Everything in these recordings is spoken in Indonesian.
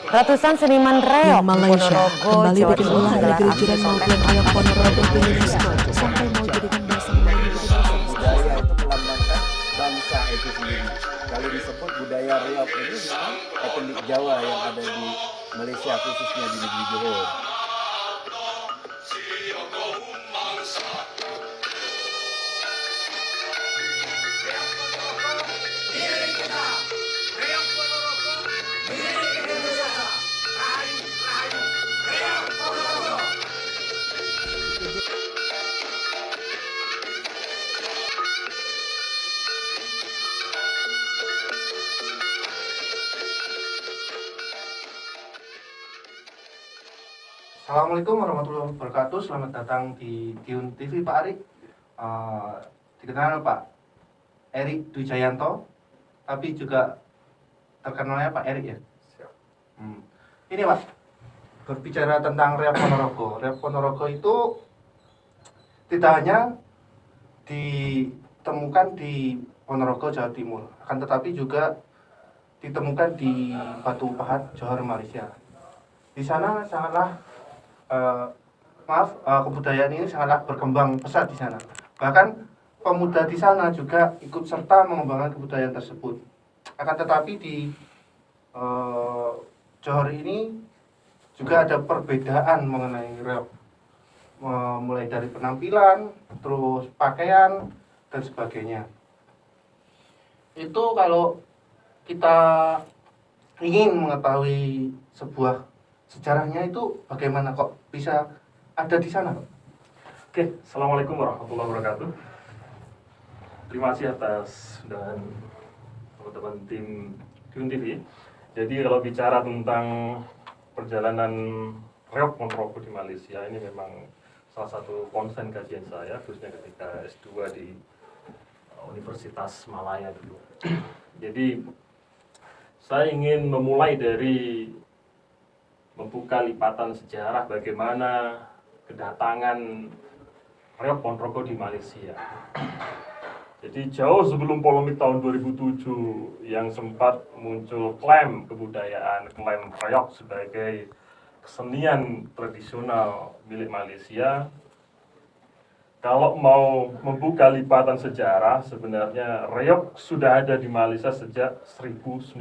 Ratusan seniman reok di Malaysia Ponorogo, kembali Jawa bikin Timur ulah menggelar negeri aksi jiran protes maupun reok Ponorogo ke Malaysia. UNESCO sampai mau jadikan bahasa Melayu di dalam Budaya itu melambangkan bangsa itu sendiri. Kalau disebut budaya reok ini memang etnik Jawa yang ada di Malaysia, khususnya di negeri Johor. Assalamualaikum warahmatullahi wabarakatuh. Selamat datang di Tiun TV Pak Ari. Dikenal Pak Erik Dwi Jayanto, tapi juga terkenalnya Pak Erik ya. Ini Pak, berbicara tentang reok Ponorogo. Reok Ponorogo itu tidak hanya ditemukan di Ponorogo, Jawa Timur, akan tetapi juga ditemukan di Batu Pahat, Johor, Malaysia. Di sana sangatlah kebudayaan ini sangatlah berkembang pesat di sana. Bahkan pemuda di sana juga ikut serta mengembangkan kebudayaan tersebut. Akan tetapi di Johor ini juga ada perbedaan mengenai reok, mulai dari penampilan, terus pakaian dan sebagainya. Itu kalau kita ingin mengetahui sebuah sejarahnya itu bagaimana kok bisa ada di sana, Pak? Oke, Assalamualaikum warahmatullahi wabarakatuh. Terima kasih atas undangan teman-teman tim Tiun TV. Jadi kalau bicara tentang perjalanan reok Ponorogo di Malaysia, ini memang salah satu konsen kajian saya, khususnya ketika S2 di Universitas Malaya dulu. Jadi saya ingin memulai dari membuka lipatan sejarah bagaimana kedatangan reok Ponorogo di Malaysia. Jadi jauh sebelum polemik tahun 2007 yang sempat muncul klaim kebudayaan, klaim reok sebagai kesenian tradisional milik Malaysia. Kalau mau membuka lipatan sejarah, sebenarnya reok sudah ada di Malaysia sejak 1901.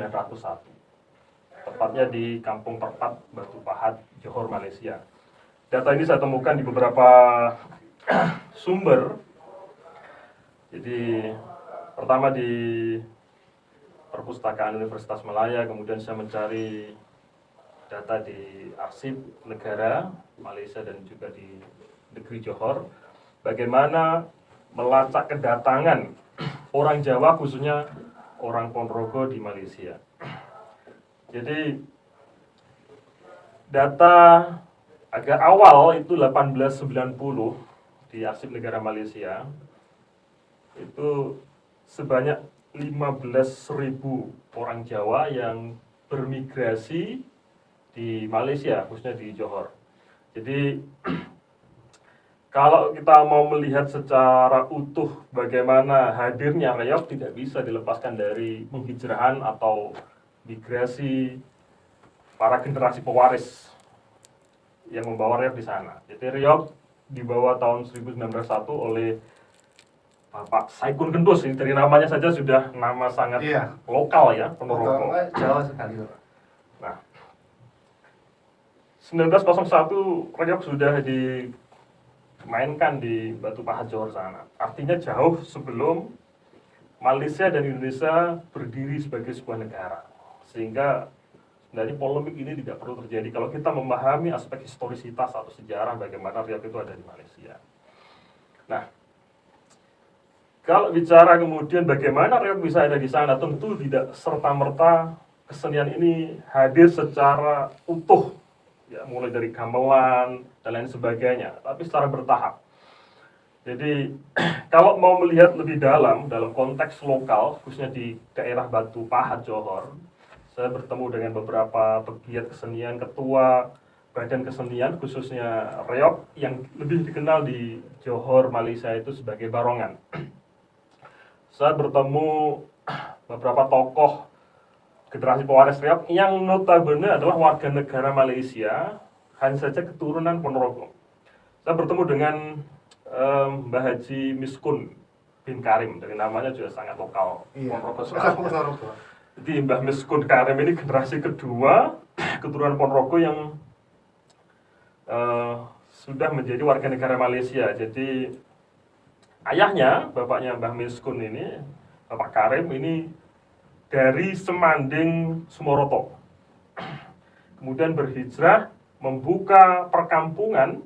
Tepatnya di Kampung Terpat, Batu Pahat, Johor, Malaysia. Data ini saya temukan di beberapa sumber. Jadi pertama di Perpustakaan Universitas Malaya, kemudian saya mencari data di Arsip Negara Malaysia dan juga di negeri Johor, bagaimana melacak kedatangan orang Jawa, khususnya orang Ponorogo di Malaysia. Jadi data agak awal itu 1890 di Arsip Negara Malaysia itu sebanyak 15.000 orang Jawa yang bermigrasi di Malaysia, khususnya di Johor. Jadi kalau kita mau melihat secara utuh bagaimana hadirnya reok, tidak bisa dilepaskan dari penghijrahan atau migrasi para generasi pewaris yang membawa reok di sana. Jadi reok dibawa tahun 1901 oleh Bapak Saikun Kentus. Ini dari namanya saja sudah nama sangat lokal ya, Ponorogo. Jawa sekali, Pak. Nah, 1901 reok sudah dimainkan di Batu Pahat, Johor sana. Artinya jauh sebelum Malaysia dan Indonesia berdiri sebagai sebuah negara. Sehingga dari polemik ini tidak perlu terjadi kalau kita memahami aspek historisitas atau sejarah bagaimana reok itu ada di Malaysia. Nah, kalau bicara kemudian bagaimana reok bisa ada di sana, tentu tidak serta-merta kesenian ini hadir secara utuh, ya, mulai dari gamelan dan lain sebagainya, tapi secara bertahap. Jadi kalau mau melihat lebih dalam konteks lokal, khususnya di daerah Batu Pahat, Johor, saya bertemu dengan beberapa pegiat kesenian, ketua badan kesenian, khususnya reok, yang lebih dikenal di Johor, Malaysia itu sebagai barongan. Saya bertemu beberapa tokoh generasi pewaris Riau yang notabene adalah warga negara Malaysia, hanya saja keturunan Ponorogo. Saya bertemu dengan Mbah Haji Miskun bin Karim, dari namanya juga sangat lokal. Ponorogo sekali. Jadi Mbah Miskun Karim ini generasi kedua keturunan Ponorogo yang sudah menjadi warga negara Malaysia. Jadi ayahnya, bapaknya Mbah Miskun ini, Bapak Karim ini dari Semanding, Sumoroto. Kemudian berhijrah membuka perkampungan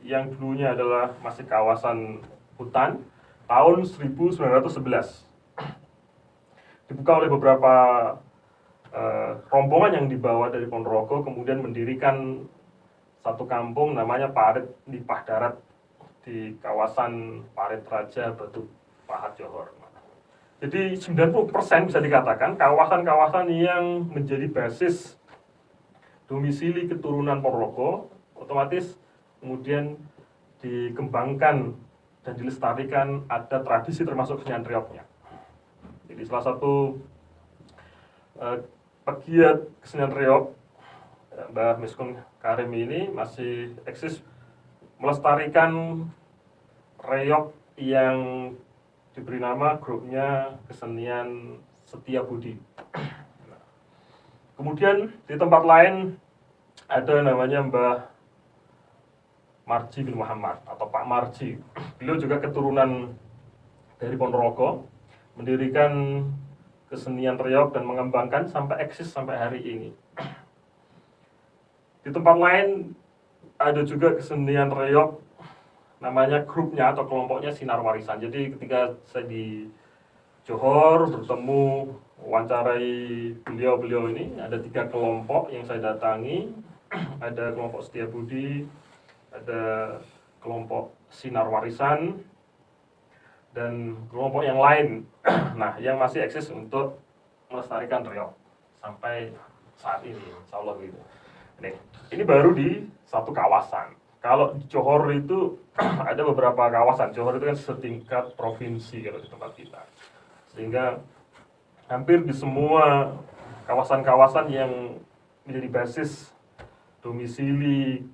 yang dulunya adalah masih kawasan hutan tahun 1911. Dibuka oleh beberapa rombongan yang dibawa dari Ponorogo, kemudian mendirikan satu kampung namanya Parit Nipah Darat di kawasan Parit Raja Batu Pahat Johor. Jadi 90% bisa dikatakan kawasan-kawasan yang menjadi basis domisili keturunan Ponorogo otomatis kemudian dikembangkan dan dilestarikan, ada tradisi termasuk kesenian Rioknya. Jadi salah satu pegiat kesenian Riok, Mbah Miskun Karim ini masih eksis melestarikan Riok yang diberi nama grupnya kesenian Setia Budi. Kemudian di tempat lain ada namanya Mbah Marji bin Muhammad atau Pak Marji. Beliau juga keturunan dari Ponorogo, mendirikan kesenian Riok dan mengembangkan sampai eksis sampai hari ini. Di tempat lain ada juga kesenian Riok, namanya grupnya atau kelompoknya Sinar Warisan. Jadi ketika saya di Johor bertemu wawancarai beliau-beliau ini, ada 3 kelompok yang saya datangi. Ada kelompok Setia Budi, ada kelompok Sinar Warisan, dan kelompok yang lain. Nah, yang masih eksis untuk melestarikan Riok sampai saat ini, insya Allah gitu. Ini baru di satu kawasan. Kalau di Johor itu ada beberapa kawasan. Johor itu kan setingkat provinsi kalau di tempat kita. Sehingga hampir di semua kawasan-kawasan yang menjadi basis domisili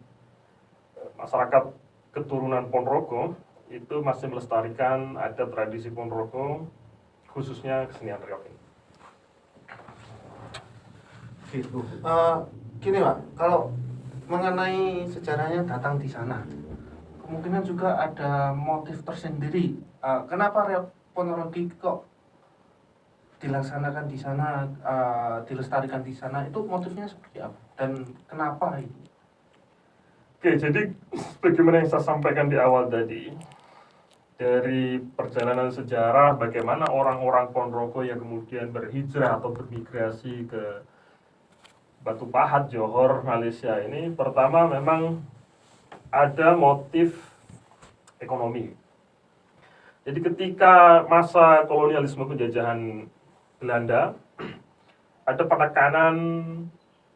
masyarakat keturunan Ponorogo itu masih melestarikan ada tradisi Ponorogo, khususnya kesenian Riok ini. Gitu. Gini Pak, kalau mengenai sejarahnya datang di sana, kemungkinan juga ada motif tersendiri. Kenapa Riok Ponorogo kok dilaksanakan di sana, dilestarikan di sana? Itu motifnya seperti apa dan kenapa itu? Oke, jadi bagaimana yang saya sampaikan di awal tadi, dari perjalanan sejarah bagaimana orang-orang Ponorogo yang kemudian berhijrah atau bermigrasi ke Batu Pahat, Johor, Malaysia ini, pertama memang ada motif ekonomi. Jadi ketika masa kolonialisme penjajahan Belanda, ada penekanan,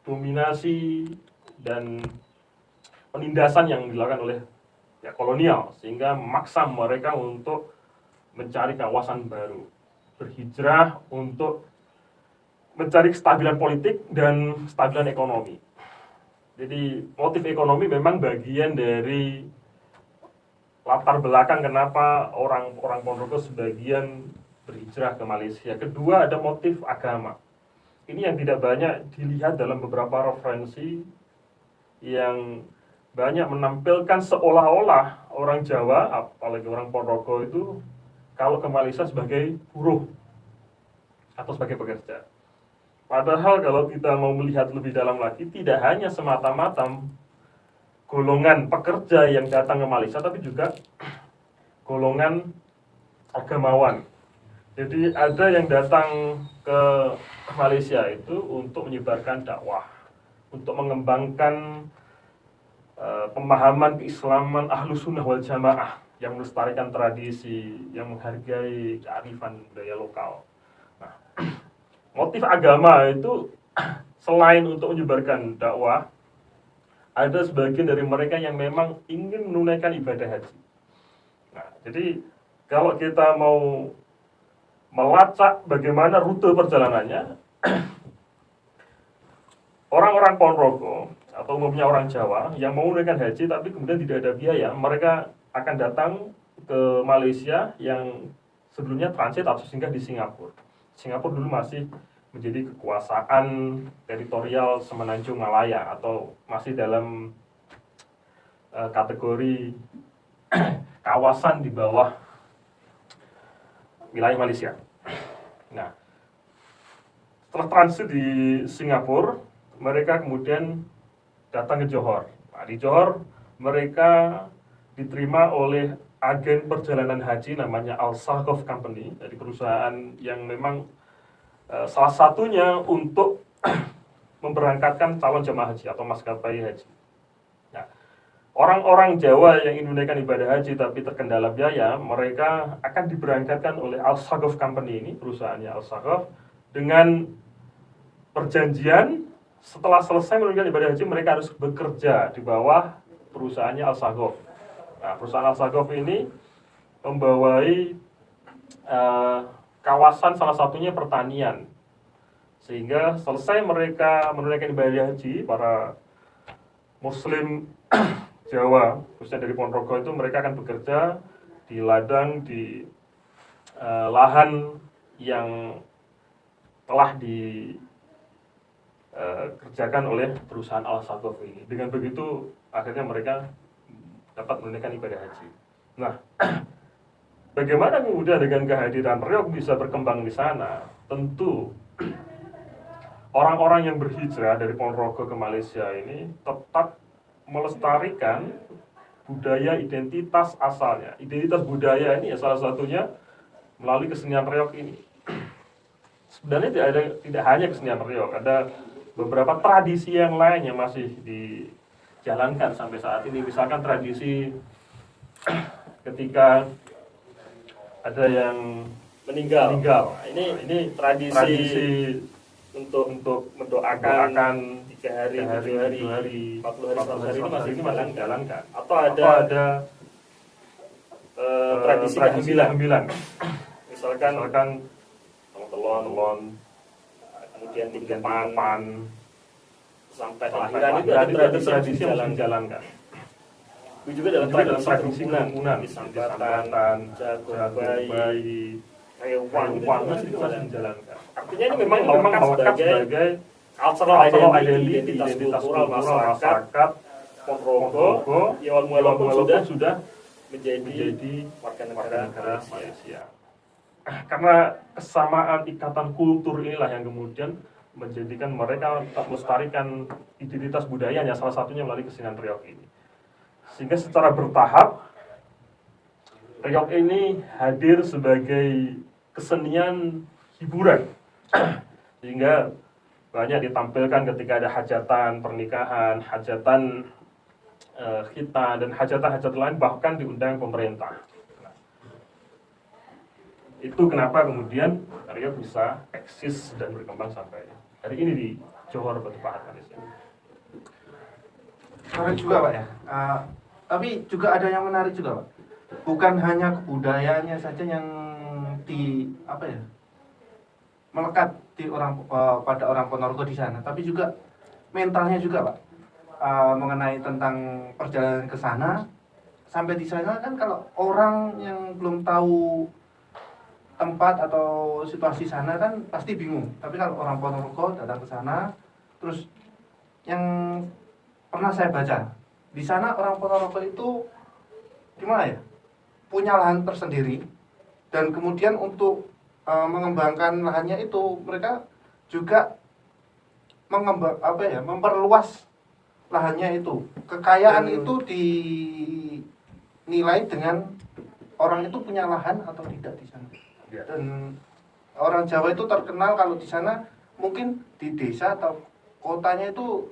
dominasi, dan penindasan yang dilakukan oleh kolonial, sehingga memaksa mereka untuk mencari kawasan baru, berhijrah untuk mencari kestabilan politik dan kestabilan ekonomi. Jadi motif ekonomi memang bagian dari latar belakang kenapa orang-orang Ponorogo sebagian berhijrah ke Malaysia. Kedua, ada motif agama. Ini yang tidak banyak dilihat dalam beberapa referensi yang banyak menampilkan seolah-olah orang Jawa, apalagi orang Ponorogo itu kalau ke Malaysia sebagai buruh atau sebagai pekerja. Padahal kalau kita mau melihat lebih dalam lagi, tidak hanya semata-mata golongan pekerja yang datang ke Malaysia, tapi juga golongan agamawan. Jadi ada yang datang ke Malaysia itu untuk menyebarkan dakwah, untuk mengembangkan pemahaman keislaman Ahlus Sunnah wal Jamaah yang melestarikan tradisi, yang menghargai kearifan budaya lokal. Nah, motif agama itu selain untuk menyebarkan dakwah, ada sebagian dari mereka yang memang ingin menunaikan ibadah haji. Nah, jadi kalau kita mau melacak bagaimana rute perjalanannya, orang-orang Ponorogo atau umumnya orang Jawa yang mau menunaikan haji tapi kemudian tidak ada biaya, mereka akan datang ke Malaysia yang sebelumnya transit atau singgah di Singapura. Singapura dulu masih menjadi kekuasaan teritorial Semenanjung Malaya atau masih dalam kategori kawasan di bawah wilayah Malaysia. Nah, setelah transit di Singapura, mereka kemudian datang ke Johor. Nah, di Johor mereka diterima oleh agen perjalanan haji namanya Al-Sagof Company, dari perusahaan yang memang salah satunya untuk memberangkatkan calon jemaah haji atau maskapai haji. Nah, orang-orang Jawa yang ingin menunaikan ibadah haji tapi terkendala biaya, mereka akan diberangkatkan oleh Al-Sagof Company ini, perusahaannya Al-Sagof, dengan perjanjian setelah selesai menunaikan ibadah haji mereka harus bekerja di bawah perusahaannya Al-Sagof. Nah, perusahaan Al-Sagof ini membawai kawasan salah satunya pertanian, sehingga selesai mereka menunaikan ibadah haji, para Muslim Jawa, khususnya dari Ponorogo itu mereka akan bekerja di ladang, di lahan yang telah dikerjakan oleh perusahaan Al-Sagof ini. Dengan begitu akhirnya mereka dapat menunaikan ibadah haji. Nah, bagaimana kemudian dengan kehadiran Riok bisa berkembang di sana? Tentu orang-orang yang berhijrah dari Ponorogo ke Malaysia ini tetap melestarikan budaya identitas asalnya. Identitas budaya ini ya salah satunya melalui kesenian Riok ini. Sebenarnya tidak hanya kesenian Riok, ada beberapa tradisi yang lain yang masih dijalankan sampai saat ini. Misalkan tradisi ketika ada yang meninggal. Nah, ini tradisi untuk mendoakan 3 hari, 7 hari, 40 hari, 100 hari ini masih dijalankan. Atau ada tradisi kehamilan. Misalkan telon, kemudian pan sampai kelahiran itu ada tradisi yang dijalankan. Itu juga dalam tradisi kerumunan, disambatan, jago bayi, hewan itu masih dijalankan. Artinya ini memang melekat sebagai cultural identitas kultural masyarakat Ponorogo yang walaupun sudah menjadi warga negara Malaysia. Karena kesamaan ikatan kultur inilah yang kemudian menjadikan mereka tetap melestarikan identitas budayanya, salah satunya melalui kesenian Riok ini. Sehingga secara bertahap Riok ini hadir sebagai kesenian hiburan, sehingga banyak ditampilkan ketika ada hajatan pernikahan, hajatan khitan, dan hajatan-hajatan lain, bahkan diundang pemerintah. Itu kenapa kemudian Riok bisa eksis dan berkembang sampai hari ini di Johor Batu Pahat, Malaysia. Menarik juga Pak ya. Tapi juga ada yang menarik juga Pak. Bukan hanya kebudayaannya saja yang melekat di pada orang Ponorogo di sana, tapi juga mentalnya juga Pak. Mengenai tentang perjalanan ke sana, sampai di sana kan kalau orang yang belum tahu tempat atau situasi sana kan pasti bingung. Tapi kalau orang Ponorogo datang ke sana, terus yang pernah saya baca di sana, orang Ponorogo itu gimana ya, punya lahan tersendiri, dan kemudian untuk mengembangkan lahannya itu mereka juga memperluas lahannya itu. Kekayaan itu dinilai dengan orang itu punya lahan atau tidak di sana. Dan orang Jawa itu terkenal kalau di sana mungkin di desa atau kotanya itu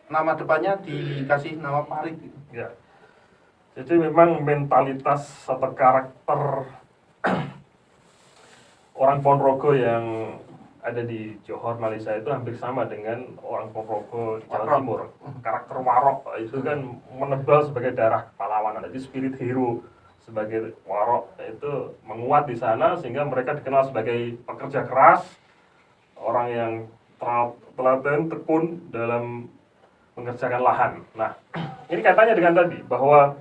nama depannya dikasih nama parit gitu. Ya. Jadi memang mentalitas atau karakter orang Ponorogo yang ada di Johor, Malaysia itu hampir sama dengan orang Ponorogo Jawa Timur. Karakter warok itu kan menebal sebagai darah pahlawanan. Jadi spirit hero sebagai warok itu menguat di sana, sehingga mereka dikenal sebagai pekerja keras, orang yang telaten, tekun dalam mengerjakan lahan. Nah, ini kaitannya dengan tadi bahwa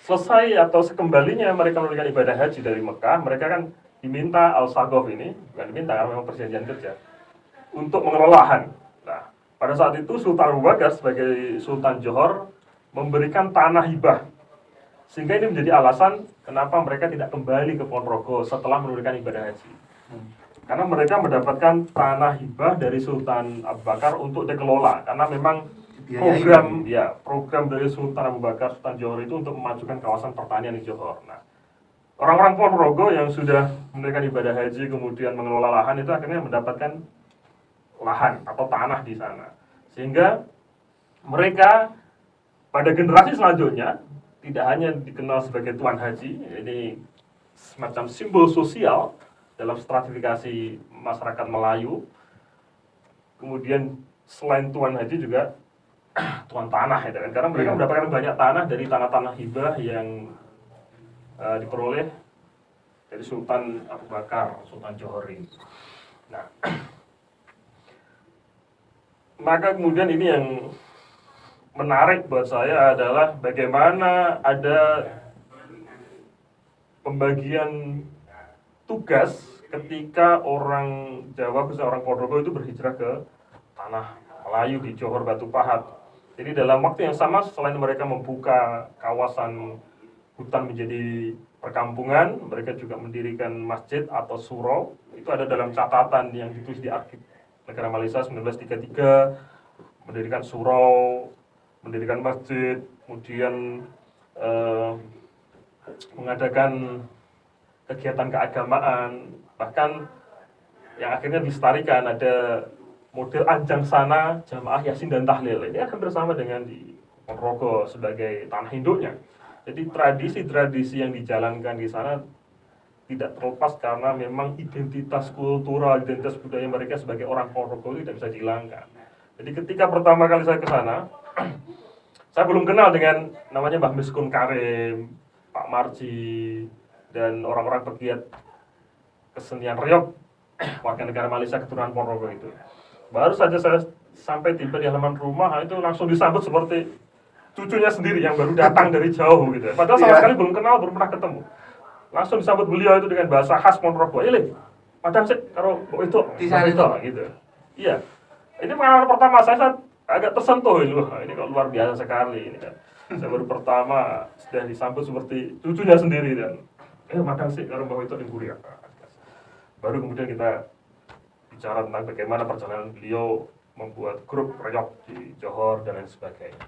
selesai atau sekembalinya mereka menunaikan ibadah haji dari Mekah, mereka kan diminta Al-Sagof ini, bukan diminta karena memang perjanjian kerja, untuk mengelola lahan. Nah, pada saat itu Sultan Abu Bakar sebagai Sultan Johor memberikan tanah hibah, sehingga ini menjadi alasan kenapa mereka tidak kembali ke Ponorogo setelah menunaikan ibadah haji. Karena mereka mendapatkan tanah hibah dari Sultan Abu Bakar untuk dikelola, karena memang program dari Sultan Abu Bakar, Sultan Johor itu untuk memajukan kawasan pertanian di Johor. Nah, orang-orang Ponorogo yang sudah menunaikan ibadah haji kemudian mengelola lahan itu akhirnya mendapatkan lahan atau tanah di sana, sehingga mereka pada generasi selanjutnya tidak hanya dikenal sebagai tuan haji, ini semacam simbol sosial dalam stratifikasi masyarakat Melayu. Kemudian selain tuan haji juga tuan tanah ya, karena mereka mendapatkan banyak tanah dari tanah-tanah hibah yang diperoleh dari Sultan Abu Bakar, Sultan Johor ini. Nah, maka kemudian ini yang menarik buat saya adalah bagaimana ada pembagian tugas ketika orang Jawa, khususnya orang Ponorogo itu berhijrah ke tanah Melayu di Johor Batu Pahat. Jadi dalam waktu yang sama, selain mereka membuka kawasan hutan menjadi perkampungan, mereka juga mendirikan masjid atau surau. Itu ada dalam catatan yang ditulis di Arsip Negara Malaysia 1933, mendirikan surau, mendirikan masjid, kemudian mengadakan kegiatan keagamaan, bahkan yang akhirnya dilestarikan ada model Anjang Sana, Jamaah Yasin dan Tahlil. Ini hampir sama dengan di Ponorogo sebagai tanah induknya. Jadi tradisi-tradisi yang dijalankan di sana tidak terlepas karena memang identitas kultural, identitas budaya mereka sebagai orang Ponorogo tidak bisa dihilangkan. Jadi ketika pertama kali saya ke sana, saya belum kenal dengan namanya Mbah Miskun Karim, Pak Marji, dan orang-orang pegiat kesenian reog warga negara Malaysia keturunan Ponorogo itu. Baru saja saya sampai tiba di halaman rumah, itu langsung disambut seperti cucunya sendiri yang baru datang dari jauh gitu. Padahal sama sekali belum kenal, belum pernah ketemu. Langsung disambut beliau itu dengan bahasa khas Ponorogo. Ile, madam sih karo itu gitu. Iya. Ini pengalaman pertama saya agak tersentuh ini kok luar biasa sekali ini kan. Saya baru pertama sudah disambut seperti cucunya sendiri dan madam sih karo itu di Kuria. Baru kemudian kita bicara tentang bagaimana perjalanan beliau membuat grup reog di Johor dan lain sebagainya.